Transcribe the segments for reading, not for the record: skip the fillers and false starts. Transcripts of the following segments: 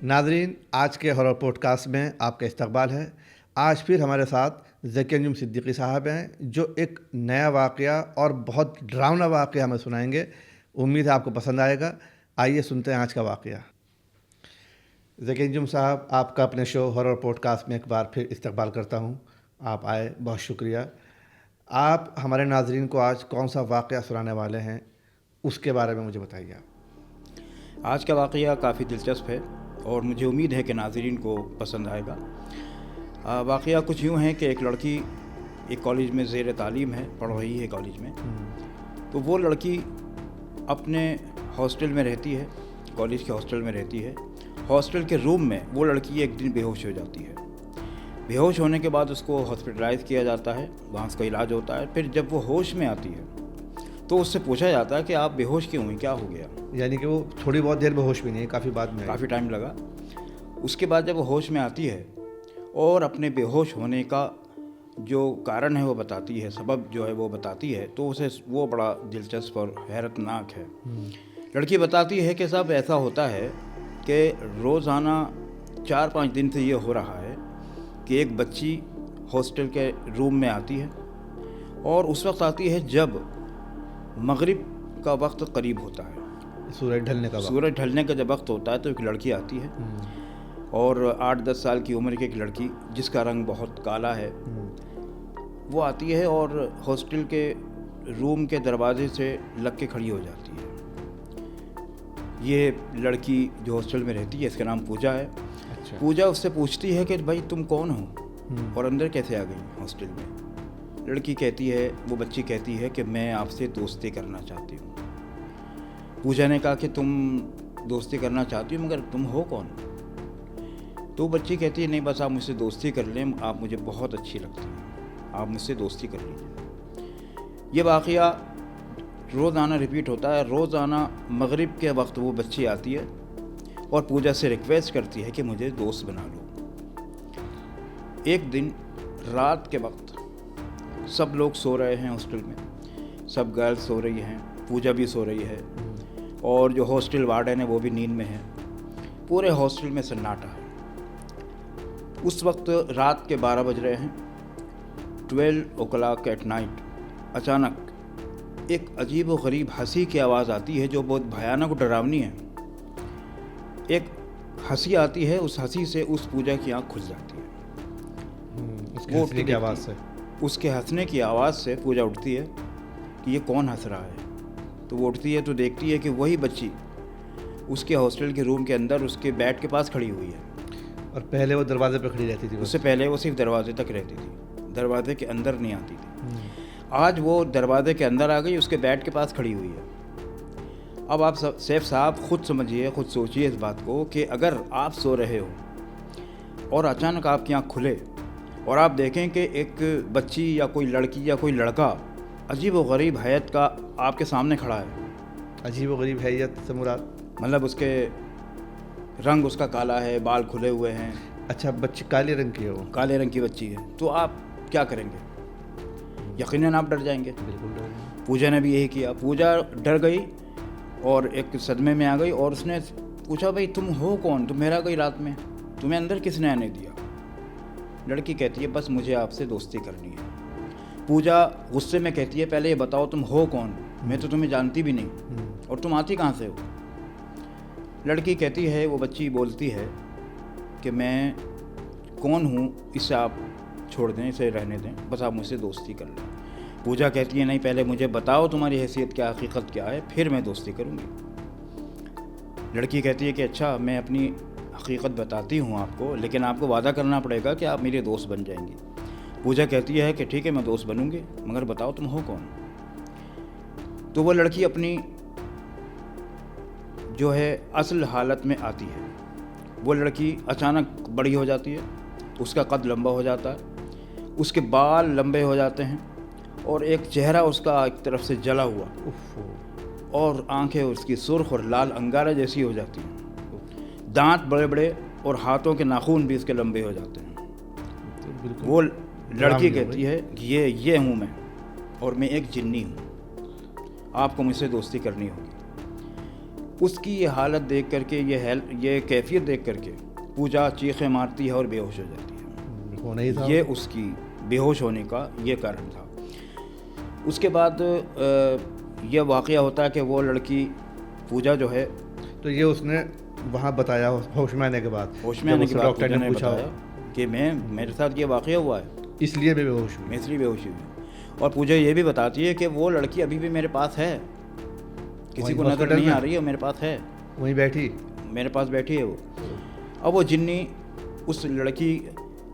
नाजरीन, आज के हॉरर पॉडकास्ट में आपका इस्तकबाल है। आज फिर हमारे साथ ज़की अंजुम सिद्दीकी साहब हैं, जो एक नया वाक़या और बहुत डरावना वाक़या हमें सुनाएंगे। उम्मीद है आपको पसंद आएगा। आइए सुनते हैं आज का वाक़या। ज़की अंजुम साहब, आपका अपने शो हॉरर पॉडकास्ट में एक बार फिर इस्तकबाल करता हूँ। आप आए, बहुत शुक्रिया। आप हमारे नाजरीन को आज कौन सा वाक़या सुनाने वाले हैं, उसके बारे में मुझे बताइए आप। आज का वाक़या काफ़ी दिलचस्प है और मुझे उम्मीद है कि नाज़रीन को पसंद आएगा। वाक़या कुछ यूँ है कि एक लड़की एक कॉलेज में ज़ेर तालीम है, पढ़ रही है कॉलेज में। तो वो लड़की अपने हॉस्टल में रहती है, कॉलेज के हॉस्टल में रहती है। हॉस्टल के रूम में वो लड़की एक दिन बेहोश हो जाती है। बेहोश होने के बाद उसको हॉस्पिटलाइज़ किया जाता है, वहाँ उसका इलाज होता है। फिर जब वो होश में आती है तो उससे पूछा जाता है कि आप बेहोश क्यों हुई, क्या हो गया। यानी कि वो थोड़ी बहुत देर बेहोश भी नहीं, काफ़ी बाद में, काफ़ी टाइम लगा। उसके बाद जब वो होश में आती है और अपने बेहोश होने का जो कारण है वो बताती है, सबब जो है वो बताती है, तो उसे वो बड़ा दिलचस्प और हैरतनाक है। लड़की बताती है कि सब ऐसा होता है कि रोज़ाना 4-5 दिन से ये हो रहा है कि एक बच्ची हॉस्टल के रूम में आती है और उस वक्त आती है जब मगरिब का वक्त करीब होता है, सूरज ढलने का जब वक्त होता है। तो एक लड़की आती है और 8-10 साल की उम्र की एक लड़की जिसका रंग बहुत काला है, वो आती है और हॉस्टल के रूम के दरवाजे से लग के खड़ी हो जाती है। ये लड़की जो हॉस्टल में रहती है, इसका नाम पूजा है। अच्छा। पूजा उससे पूछती है कि भाई तुम कौन हो और अंदर कैसे आ गई हॉस्टल में। लड़की कहती है, वो बच्ची कहती है कि मैं आपसे दोस्ती करना चाहती हूँ। पूजा ने कहा कि तुम दोस्ती करना चाहती हो, मगर तुम हो कौन? तो बच्ची कहती है, नहीं बस आप मुझसे दोस्ती कर लें, आप मुझे बहुत अच्छी लगती हैं, आप मुझसे दोस्ती कर लीजिए। ये वाक़या रोज़ाना रिपीट होता है। रोज़ाना मगरिब के वक्त वो बच्ची आती है और पूजा से रिक्वेस्ट करती है कि मुझे दोस्त बना लो। एक दिन रात के वक्त सब लोग सो रहे हैं हॉस्टल में, सब गर्ल्स सो रही हैं, पूजा भी सो रही है और जो हॉस्टल वार्डन है वो भी नींद में है। पूरे हॉस्टल में सन्नाटा है। उस वक्त रात के 12 बज रहे हैं, 12 o'clock एट नाइट। अचानक एक अजीब व गरीब हंसी की आवाज़ आती है जो बहुत भयानक और डरावनी है। एक हंसी आती है, उस हंसी से उस पूजा की आँख खुल जाती है। वो हंसने की आवाज़ से, उसके हंसने की आवाज़ से पूजा उठती है कि ये कौन हंस रहा है। तो वो उठती है तो देखती है कि वही बच्ची उसके हॉस्टल के रूम के अंदर उसके बेड के पास खड़ी हुई है। और पहले वो दरवाजे पर खड़ी रहती थी। उससे पहले वो सिर्फ दरवाजे तक रहती थी, दरवाजे के अंदर नहीं आती थी। आज वो दरवाजे के अंदर आ गई, उसके बेड के पास खड़ी हुई है। अब आप सैफ साहब खुद समझिए, खुद सोचिए इस बात को कि अगर आप सो रहे हो और अचानक आपकी आँख खुले और आप देखें कि एक बच्ची या कोई लड़की या कोई लड़का अजीब व गरीब हैयत का आपके सामने खड़ा है। अजीब व गरीब हैयत से मुराद मतलब उसके रंग उसका काला है, बाल खुले हुए हैं। अच्छा, बच्ची काले रंग की है? वो काले रंग की बच्ची है, तो आप क्या करेंगे? यकीनन आप डर जाएंगे। बिल्कुल डर गई। पूजा ने भी यही किया। पूजा डर गई और एक सदमे में आ गई और उसने पूछा, भाई तुम हो कौन, तुम मेरा गई रात में, तुम्हें अंदर किसने आने दिया? लड़की कहती है, बस मुझे आपसे दोस्ती करनी है। पूजा गुस्से में कहती है, पहले ये बताओ तुम हो कौन, मैं तो तुम्हें जानती भी नहीं और तुम आती कहाँ से हो? लड़की कहती है, वो बच्ची बोलती है कि मैं कौन हूँ इससे आप छोड़ दें, इसे रहने दें, बस आप मुझसे दोस्ती कर लें। पूजा कहती है, नहीं पहले मुझे बताओ तुम्हारी हैसियत क्या, हकीकत क्या है, फिर मैं दोस्ती करूँगी। लड़की कहती है कि अच्छा, मैं अपनी हकीकत बताती हूँ आपको, लेकिन आपको वादा करना पड़ेगा कि आप मेरे दोस्त बन जाएंगी। पूजा कहती है कि ठीक है, मैं दोस्त बनूंगी, मगर बताओ तुम हो कौन। तो वो लड़की अपनी जो है असल हालत में आती है। वो लड़की अचानक बड़ी हो जाती है, उसका कद लंबा हो जाता है, उसके बाल लंबे हो जाते हैं और एक चेहरा उसका एक तरफ से जला हुआ और आंखें उसकी सुर्ख और लाल अंगारा जैसी हो जाती हैं। दांत बड़े बड़े और हाथों के नाखून भी इसके लंबे हो जाते हैं। तो वो लड़की कहती है कि ये हूँ मैं और मैं एक जिन्नी हूँ, आपको मुझसे दोस्ती करनी होगी। उसकी ये हालत देख करके, ये कैफियत देख करके पूजा चीखें मारती है और बेहोश हो जाती है। होना ही था। ये उसकी बेहोश होने का ये कारण था। उसके बाद यह वाक़या होता है कि वो लड़की पूजा जो है, तो ये उसने वहाँ बताया होश में आने के बाद, होश में आने के बाद डॉक्टर पूजा ने ने पूछा बताया कि मेरे साथ ये वाक़या हुआ है, इसलिए मैं बेहोश हुई। मैं इसलिए बेहोश हुई हूँ। और पूजा ये भी बताती है कि वो लड़की अभी भी मेरे पास है, किसी वहीं को नज़र हॉस्पिटल नहीं में? आ रही है, मेरे पास है, वहीं बैठी। मेरे पास बैठी है वो। अब वो जिन्नी उस लड़की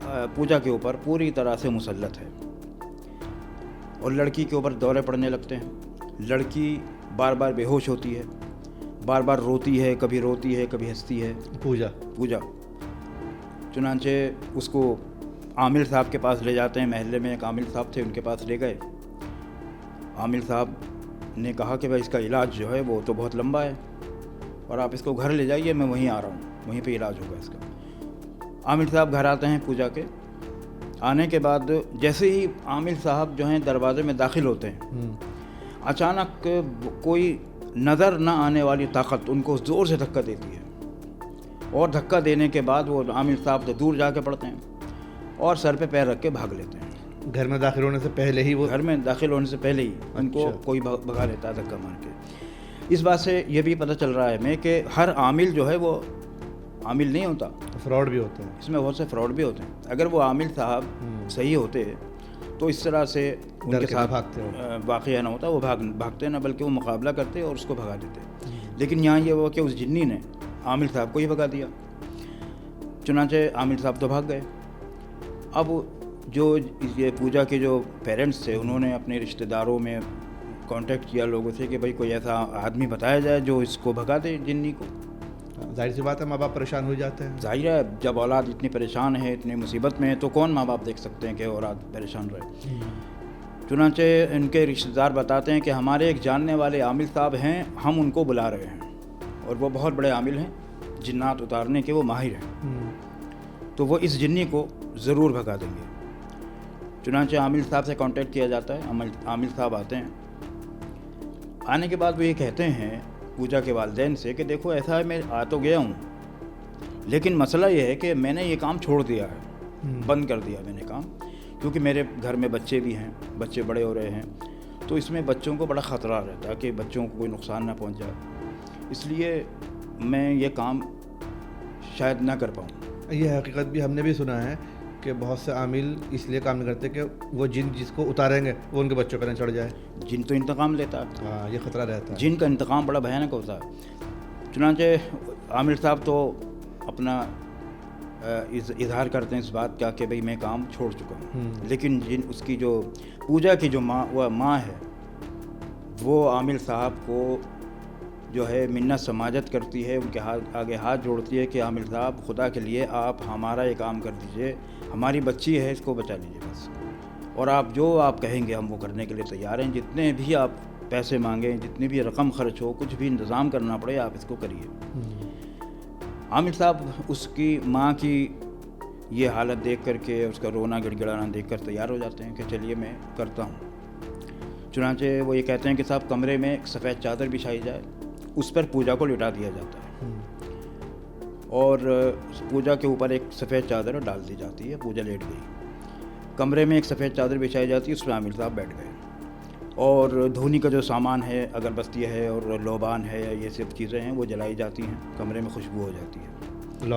पूजा के ऊपर पूरी तरह से मुसल्लत है और लड़की के ऊपर दौरे पड़ने लगते हैं। लड़की बार बार बेहोश होती है, बार बार रोती है, कभी रोती है कभी हंसती है पूजा। चुनांचे उसको आमिर साहब के पास ले जाते हैं। महल्ले में एक आमिर साहब थे, उनके पास ले गए। आमिर साहब ने कहा कि भाई इसका इलाज जो है वो तो बहुत लंबा है और आप इसको घर ले जाइए, मैं वहीं आ रहा हूँ, वहीं पे इलाज होगा इसका। आमिर साहब घर आते हैं पूजा के। आने के बाद जैसे ही आमिर साहब जो हैं दरवाजे में दाखिल होते हैं, अचानक कोई नज़र न आने वाली ताकत उनको ज़ोर से धक्का देती है और धक्का देने के बाद वो आमिर साहब तो दूर जाके पड़ते हैं और सर पे पैर रख के भाग लेते हैं। घर में दाखिल होने से पहले ही वो, घर में दाखिल होने से पहले ही उनको कोई भगा लेता है धक्का मार के। इस बात से ये भी पता चल रहा है हमें कि हर आमिल जो है वो आमिल नहीं होता, फ्रॉड भी होते हैं। इसमें बहुत से फ्रॉड भी होते हैं। अगर वो आमिल साहब सही होते तो इस तरह से उनके साथ वाक़या ना होता, वो भागते ना, बल्कि वो मुकाबला करते और उसको भगा देते। लेकिन यहाँ ये हुआ कि उस जिन्नी ने आमिर साहब को ही भगा दिया। चुनांचे आमिर साहब तो भाग गए। अब जो ये पूजा के जो पेरेंट्स थे, उन्होंने अपने रिश्तेदारों में कांटेक्ट किया लोगों से कि भाई कोई ऐसा आदमी बताया जाए जो इसको भगा दे जिन्नी को। जाहिर सी बात है, माँ बाप परेशान हो जाते हैं। जाहिर है, जब औलाद इतनी परेशान है, इतनी मुसीबत में है, तो कौन माँ बाप देख सकते हैं कि औलाद परेशान रहे। चुनांचे इनके रिश्तेदार बताते हैं कि हमारे एक जानने वाले आमिल साहब हैं, हम उनको बुला रहे हैं और वो बहुत बड़े आमिल हैं, जिन्नात उतारने के वो माहिर हैं, तो वो इस जिन्नी को ज़रूर भगा देंगे। चुनांचे आमिल साहब से कांटेक्ट किया जाता है। आमिल साहब आते हैं। आने के बाद वो ये कहते हैं पूजा के वालिदैन से कि देखो ऐसा है, मैं आ तो गया हूँ, लेकिन मसला ये है कि मैंने ये काम छोड़ दिया है, बंद कर दिया मैंने काम, क्योंकि मेरे घर में बच्चे भी हैं, बच्चे बड़े हो रहे हैं, तो इसमें बच्चों को बड़ा ख़तरा रहता है कि बच्चों को कोई नुकसान ना पहुँच जाए, इसलिए मैं ये काम शायद ना कर पाऊँ। ये हकीकत भी हमने भी सुना है कि बहुत से आमिल इसलिए काम नहीं करते कि वो जिन जिसको उतारेंगे वो उनके बच्चों पर न चढ़ जाए। जिन तो इंतकाम लेता है। हाँ, ये ख़तरा रहता है। जिन का इंतकाम बड़ा भयानक होता है। चुनांचे आमिर साहब तो अपना इजहार करते हैं इस बात का कि भाई मैं काम छोड़ चुका हूँ, लेकिन जिन उसकी जो पूजा की जो माँ है, वो आमिर साहब को जो है मिन्नत समाजत करती है, उनके आगे हाथ जोड़ती है कि आमिर साहब खुदा के लिए आप हमारा ये काम कर दीजिए, हमारी बच्ची है, इसको बचा लीजिए बस, और आप जो आप कहेंगे हम वो करने के लिए तैयार हैं, जितने भी आप पैसे मांगें, जितनी भी रकम खर्च हो, कुछ भी इंतज़ाम करना पड़े, आप इसको करिए। आमिर साहब उसकी माँ की ये हालत देख करके, उसका रोना गिड़गिड़ाना देख कर तैयार हो जाते हैं कि चलिए मैं करता हूँ। चुनांचे वो ये कहते हैं कि साहब कमरे में एक सफ़ेद चादर बिछाई जाए, उस पर पूजा को लिटा दिया जाता है और पूजा के ऊपर एक सफ़ेद चादर डाल दी जाती है। पूजा लेट गई। कमरे में एक सफ़ेद चादर बिछाई जाती है, उस पर आमिर साहब बैठ गए और धोनी का जो सामान है, अगरबत्ती है और लोबान है, ये सब चीज़ें हैं वो जलाई जाती हैं। कमरे में खुशबू हो जाती है।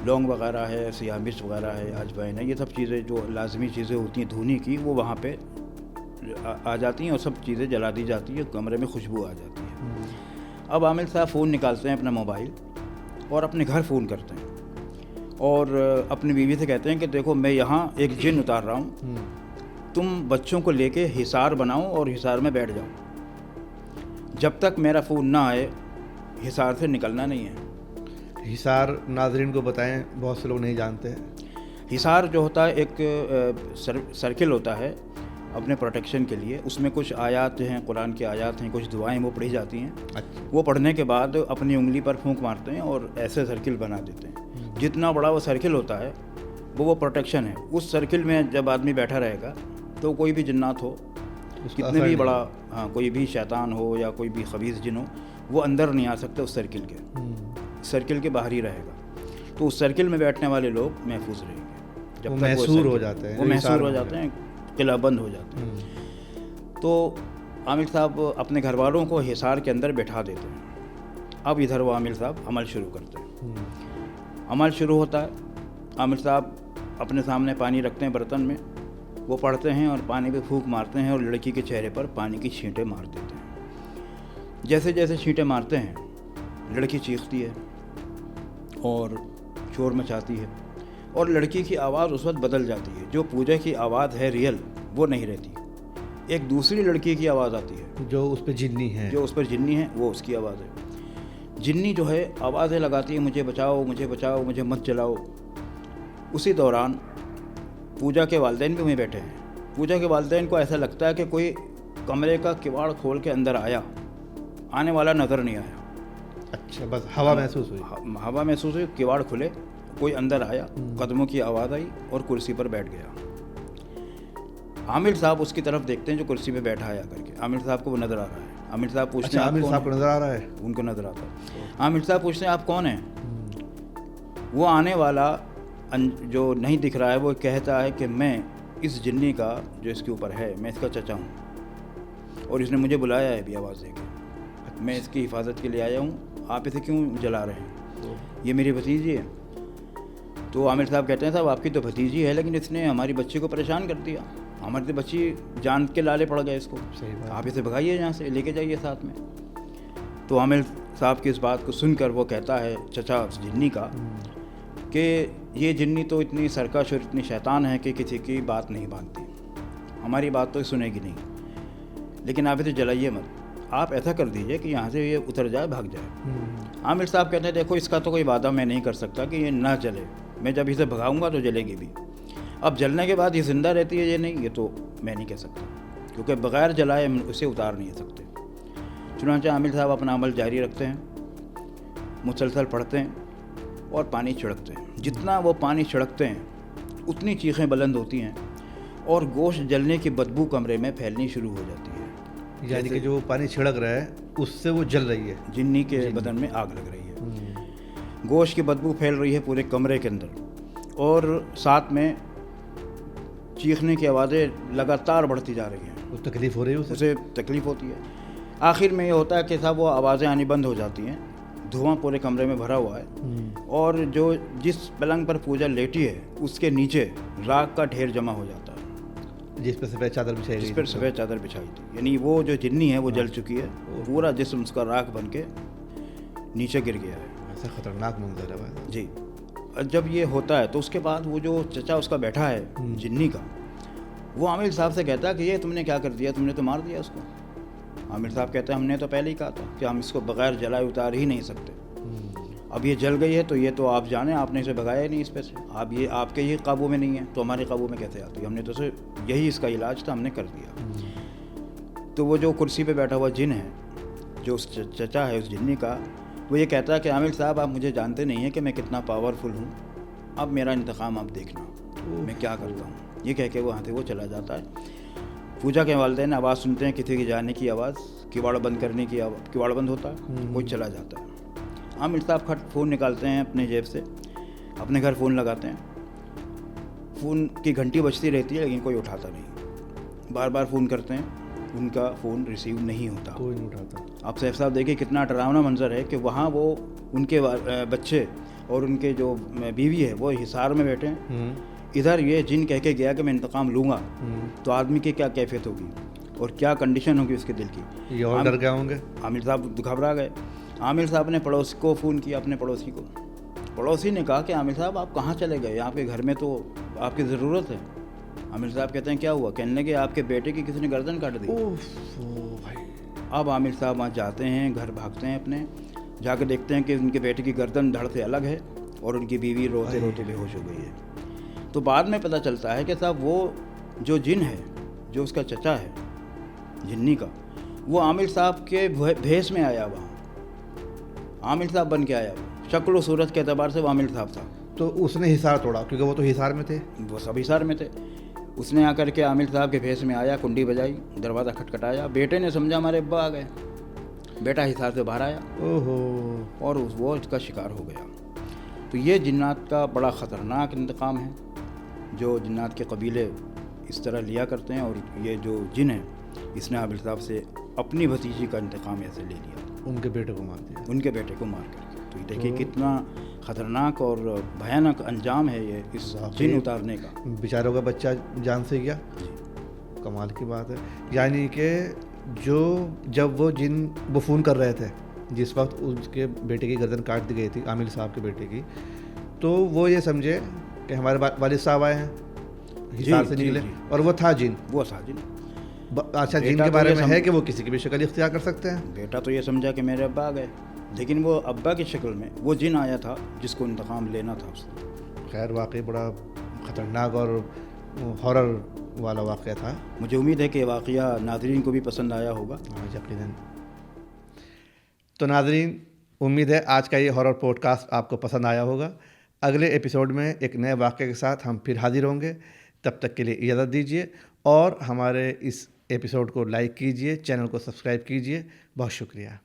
लौंग वगैरह है, सियाह मिर्च वगैरह है, अजवाइन है, ये सब चीज़ें जो लाजमी चीज़ें होती हैं धोनी की, वो वहाँ पे आ जाती हैं और सब चीज़ें जला दी जाती है, कमरे में खुशबू आ जाती है। अब आमिर साहब फ़ोन निकालते हैं अपना मोबाइल और अपने घर फ़ोन करते हैं और अपनी बीवी से कहते हैं कि देखो मैं यहाँ एक जिन उतार रहा हूँ, तुम बच्चों को लेके हिसार बनाओ और हिसार में बैठ जाओ, जब तक मेरा फ़ोन ना आए हिसार से निकलना नहीं है। हिसार नाजरीन को बताएं, बहुत से लोग नहीं जानते हैं। हिसार जो होता है एक सर्किल होता है अपने प्रोटेक्शन के लिए, उसमें कुछ आयात हैं, कुरान की आयात हैं, कुछ दुआएं वो पढ़ी जाती हैं। अच्छा। वो पढ़ने के बाद अपनी उंगली पर फूंक मारते हैं और ऐसे सर्किल बना देते हैं। जितना बड़ा वो सर्किल होता है वो प्रोटेक्शन है। उस सर्किल में जब आदमी बैठा रहेगा तो कोई भी जिन्नात हो, कितने भी बड़ा, हाँ, कोई भी शैतान हो या कोई भी खबीस जिन हो, वो अंदर नहीं आ सकता उस सर्किल के, सर्किल के बाहर ही रहेगा। तो उस सर्किल में बैठने वाले लोग महफूज रहेंगे वो महसूर हो जाते हैं, वो महसूर हो जाते हैं, किला बंद हो जाते हैं। तो आमिर साहब अपने घर वालों को हिसार के अंदर बैठा देते हैं। अब इधर वो आमिर साहब अमल शुरू करते हैं। अमल शुरू होता है, आमिर साहब अपने सामने पानी रखते हैं बर्तन में, वो पढ़ते हैं और पानी पे फूंक मारते हैं और लड़की के चेहरे पर पानी की छींटें मार देते हैं। जैसे जैसे छींटें मारते हैं लड़की चीखती है और शोर मचाती है, और लड़की की आवाज़ उस वक्त बदल जाती है। जो पूजा की आवाज़ है रियल, वो नहीं रहती, एक दूसरी लड़की की आवाज़ आती है जो उस पर जिन्नी है, जो उस पर जिन्नी है, वो उसकी आवाज़ है। जिन्नी जो है आवाज़ें लगाती है, मुझे बचाओ, मुझे बचाओ, मुझे मत जलाओ। उसी दौरान पूजा के वालिदैन भी वहीं बैठे हैं। पूजा के वालिदैन को ऐसा लगता है कि कोई कमरे का किवाड़ खोल के अंदर आया, आने वाला नज़र नहीं आया। अच्छा, बस हवा महसूस हुई, हवा महसूस हुई, किवाड़ खुले, कोई अंदर आया, कदमों की आवाज़ आई और कुर्सी पर बैठ गया। आमिर साहब उसकी तरफ देखते हैं जो कुर्सी पे बैठा है आकर के। आमिर साहब को वो नज़र आ रहा है। आमिर साहब पूछते हैं, आमिर साहब को नज़र आ रहा है, उनको नज़र आता है। आमिर साहब पूछते हैं, आप कौन हैं? वो आने वाला जो नहीं दिख रहा है वो कहता है कि मैं इस जिन्नी का जो इसके ऊपर है, मैं इसका चचा हूँ और इसने मुझे बुलाया है भी आवाज़ देके। मैं इसकी हिफाजत के लिए आया हूँ, आप इसे क्यों जला रहे हैं? ये मेरी भतीजी है। तो आमिर साहब कहते हैं, साहब आपकी तो भतीजी है, लेकिन इसने हमारी बच्ची को परेशान कर दिया, हमारी तो बच्ची जान के लाले पड़ गए इसको, आप इसे भगाइए यहाँ से, लेके जाइए साथ में। तो आमिर साहब की इस बात को सुनकर वो कहता है, चचा जिन्नी का, कि ये जिन्नी तो इतनी सरकश और इतनी शैतान है कि किसी की बात नहीं मानती, हमारी बात तो सुनेगी नहीं, लेकिन आप इसे जलाइए मत, आप ऐसा कर दीजिए कि यहाँ से ये उतर जाए, भाग जाए। आमिर साहब कहते हैं, देखो इसका तो कोई वादा मैं नहीं कर सकता कि ये ना जले, मैं जब इसे भगाऊंगा तो जलेगी भी। अब जलने के बाद ये ज़िंदा रहती है ये नहीं, ये तो मैं नहीं कह सकता, क्योंकि बग़ैर जलाए हम उसे उतार नहीं सकते। चुनांचे आमिर साहब अपना अमल जारी रखते हैं, मुसलसल पढ़ते हैं और पानी छिड़कते हैं। जितना वो पानी छिड़कते हैं उतनी चीखें बुलंद होती हैं और गोश्त जलने की बदबू कमरे में फैलनी शुरू हो जाती है। यानी कि जो पानी छिड़क रहा है उससे वो जल रही है, जिन्नी के बदन में आग लग रही है, गोश्त की बदबू फैल रही है पूरे कमरे के अंदर, और साथ में चीखने की आवाज़ें लगातार बढ़ती जा रही हैं। वो तकलीफ़ हो रही है, उसे तकलीफ़ होती है। आखिर में ये होता है कि साहब वो आवाज़ें आनी बंद हो जाती हैं, धुआं पूरे कमरे में भरा हुआ है, और जो जिस पलंग पर पूजा लेटी है उसके नीचे राख का ढेर जमा हो जाता है, जिस पर सफ़ेद चादर बिछाई गई, जिस पर सफ़ेद चादर बिछाई थी। यानी वो जो जिन्नी है वो जल चुकी है, पूरा जिस्म उसका राख बन के नीचे गिर गया है। ऐसा ख़तरनाक मंजर है भाई जी। जब ये होता है तो उसके बाद वो जो चचा उसका बैठा है जिन्नी का, वो आमिर साहब से कहता है कि ये तुमने क्या कर दिया, तुमने तो मार दिया उसको। आमिर साहब कहते हैं, हमने तो पहले ही कहा था कि हम इसको बग़ैर जलाए उतार ही नहीं सकते, अब ये जल गई है तो ये तो आप जाने, आपने इसे भगाया ही नहीं इस पे से, आप ये आपके ही काबू में नहीं है तो हमारे काबू में कैसे आती है, हमने तो उसे यही इसका इलाज था, हमने कर दिया। तो वो जो कुर्सी पे बैठा हुआ जिन है, जो उस चचा है उस जिन्नी का, वो ये कहता है कि आमिर साहब आप मुझे जानते नहीं हैं कि मैं कितना पावरफुल हूँ, अब मेरा इंतकाम आप देखना मैं क्या करता हूँ। ये कह के वहाँ से वो चला जाता है। पूजा के वालिदैन आवाज़ सुनते हैं, किसी की जाने की आवाज़, किवाड़ बंद करने की आवाज़, किवाड़ बंद होता है, कोई चला जाता है। आमिर साहब खट फ़ोन निकालते हैं अपने जेब से, अपने घर फ़ोन लगाते हैं, फ़ोन की घंटी बजती रहती है लेकिन कोई उठाता नहीं, बार बार फ़ोन करते हैं, उनका फ़ोन रिसीव नहीं होता, कोई नहीं उठाता। आप सैफ साहब देखिए कितना डरावना मंजर है कि वहाँ वो उनके बच्चे और उनके जो बीवी है वो हिसार में बैठे हैं, इधर ये जिन कह के गया कि मैं इंतकाम लूँगा, तो आदमी की क्या कैफियत होगी और क्या कंडीशन होगी उसके दिल की। ये और डर गए होंगे, आमिर साहब घबरा गए। आमिर साहब ने पड़ोसी को फ़ोन किया, अपने पड़ोसी को। पड़ोसी ने कहा कि आमिर साहब आप कहाँ चले गए, आपके घर में तो आपकी ज़रूरत है। आमिर साहब कहते हैं क्या हुआ, कहने लगे आपके बेटे की किसी ने गर्दन काट दी। भाई। अब आमिर साहब वहाँ जाते हैं, घर भागते हैं अपने, जाकर देखते हैं कि उनके बेटे की गर्दन धड़ से अलग है और उनकी बीवी रोते रोते बेहोश हो गई है। तो बाद में पता चलता है कि साहब वो जो जिन है, जो उसका चचा है जिन्नी का, वो आमिर साहब के भेष में आया, वहाँ आमिर साहब बन के आया, शक्ल और सूरत के अतबार से वो आमिर साहब था। तो उसने हिसार तोड़ा, क्योंकि वो तो हिसार में थे, वो सब हिसार में थे। उसने आकर के आमिर साहब के भेष में आया, कुंडी बजाई, दरवाज़ा खटखटाया, बेटे ने समझा हमारे अब्बा आ गए। बेटा हिसार से बाहर आया ओहो। और वो इसका शिकार हो गया। तो ये जिन्नात का बड़ा ख़तरनाक इंतकाम है जो जिन्नात के कबीले इस तरह लिया करते हैं। और ये जो जिन है इसने आबिल साहब से अपनी भतीजी का इंतकाम ऐसे ले लिया, उनके बेटे को मार दिया। उनके बेटे को मार करके। तो ये देखिए कितना ख़तरनाक और भयानक अंजाम है ये इस जिन उतारने का। बेचारों का बच्चा जान से गया, कमाल की बात है। यानी कि जब वो जिन वो फ़ोन कर रहे थे जिस वक्त उसके बेटे की गर्दन काट दी गई थी, आमिर साहब के बेटे की, तो वो ये समझे कि हमारे वालिद साहब आए हैं हिसार से निकले, और वो था जिन। वो था जिन। अच्छा, जिन के बारे में है कि वो किसी की भी शक्ल इख्तियार कर सकते हैं। बेटा तो ये समझा कि मेरे अब्बा आ गए, लेकिन वो अब्बा की शक्ल में वो जिन आया था जिसको इंतकाम लेना था उससे। खैर, वाकई बड़ा ख़तरनाक और हॉरर वाला वाक़या था। मुझे उम्मीद है कि वाक़या नाज़रीन को भी पसंद आया होगा। हाँ, यकीनन। तो नाज़रीन, उम्मीद है आज का ये हॉरर पॉडकास्ट आपको पसंद आया होगा। अगले एपिसोड में एक नए वाक़ये के साथ हम फिर हाजिर होंगे। तब तक के लिए इजाज़त दीजिए और हमारे इस एपिसोड को लाइक कीजिए, चैनल को सब्सक्राइब कीजिए। बहुत शुक्रिया।